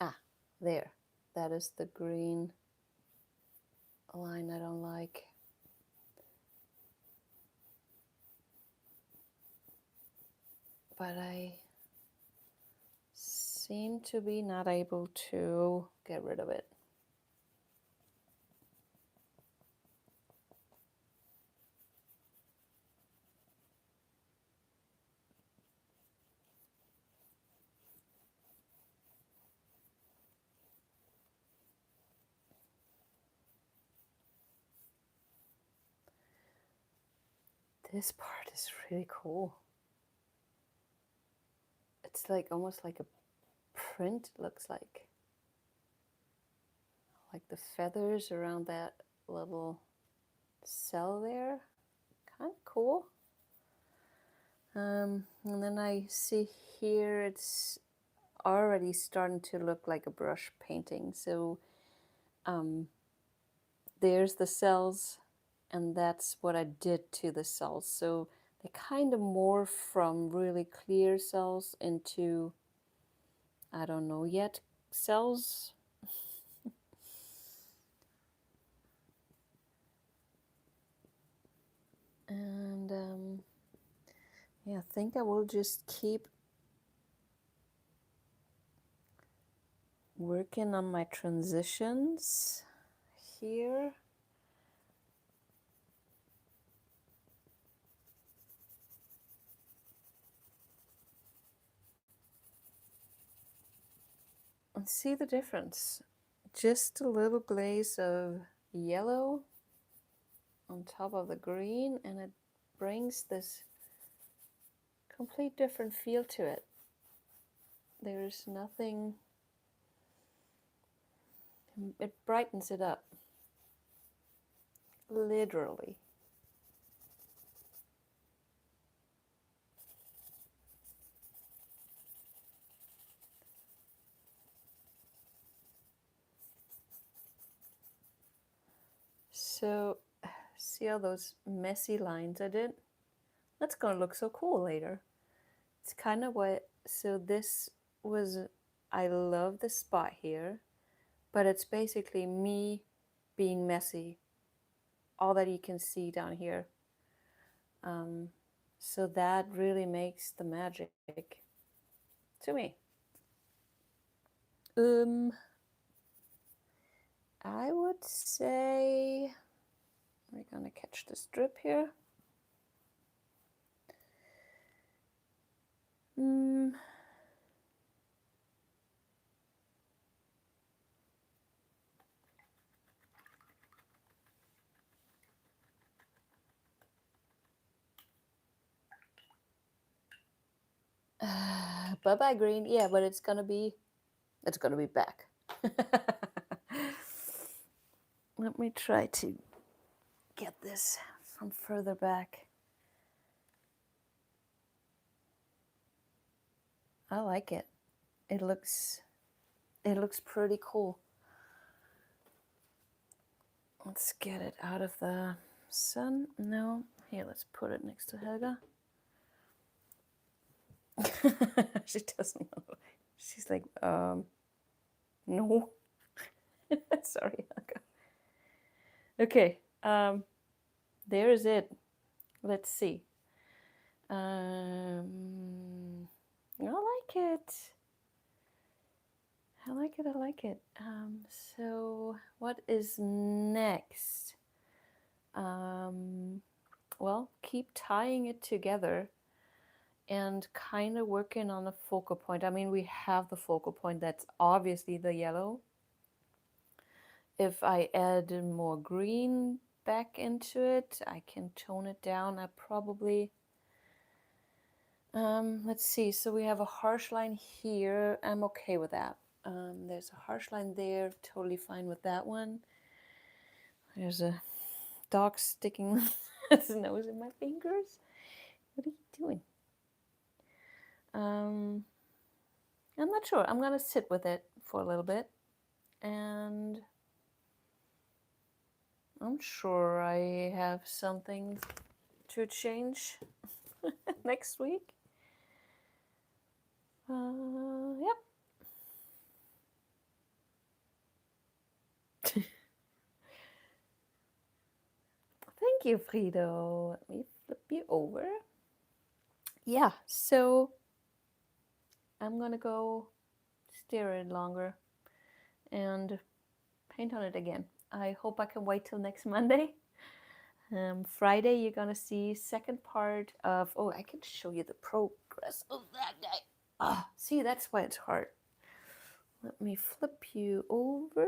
Ah, there. That is the green line I don't like. But I seem to be not able to get rid of it. This part is really cool. It's like almost like a print, it looks like the feathers around that little cell there. Kind of cool. And then I see here it's already starting to look like a brush painting. So there's the cells, and that's what I did to the cells. So they kind of morph from really clear cells into, I don't know yet, cells. And yeah, I think I will just keep working on my transitions here. And see the difference. Just a little glaze of yellow on top of the green, and it brings this complete different feel to it. There's nothing, it brightens it up, literally. So see all those messy lines I did? That's gonna look so cool later. It's kind of what, so this was, I love the spot here, but it's basically me being messy, all that you can see down here. So that really makes the magic to me. I would say we're gonna catch the strip here. Bye-bye green. Yeah, but it's gonna be back. Let me try to get this from further back. I like it. It looks pretty cool. Let's get it out of the sun. No, here, let's put it next to Helga. She doesn't know. She's like, no. Sorry, Helga. Okay, there is it. Let's see. I like it. I like it, I like it. So what is next? Well, keep tying it together and kind of working on a focal point. I mean, we have the focal point, that's obviously the yellow. If I add more green back into it, I can tone it down. I probably, let's see, so we have a harsh line here. I'm okay with that. There's a harsh line there, totally fine with that one. There's a dog sticking his nose in my fingers. What are you doing? I'm not sure. I'm gonna sit with it for a little bit, and I'm sure I have something to change next week. Yep. Thank you, Frido. Let me flip you over. Yeah, so I'm gonna go stir it longer and paint on it again. I hope I can wait till next Monday. Friday, you're gonna see second part of, oh, I can show you the progress of that guy. Ah, see, that's why it's hard. Let me flip you over.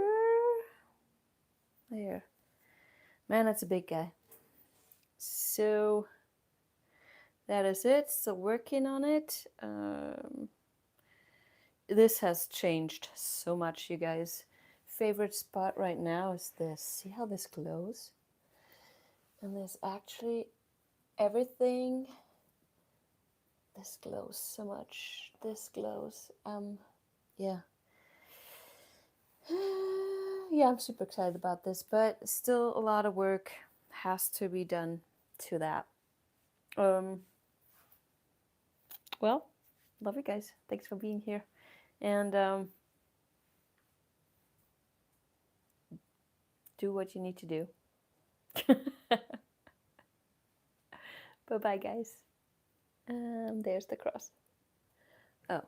There. Man, that's a big guy. So that is it. Still working on it. This has changed so much, you guys. Favorite spot right now is this. See how this glows? And there's actually everything. This glows so much. This glows. Yeah. Yeah, I'm super excited about this, but still a lot of work has to be done to that. Well, love you guys. Thanks for being here. And do what you need to do. Bye-bye, guys. There's the cross. Oh.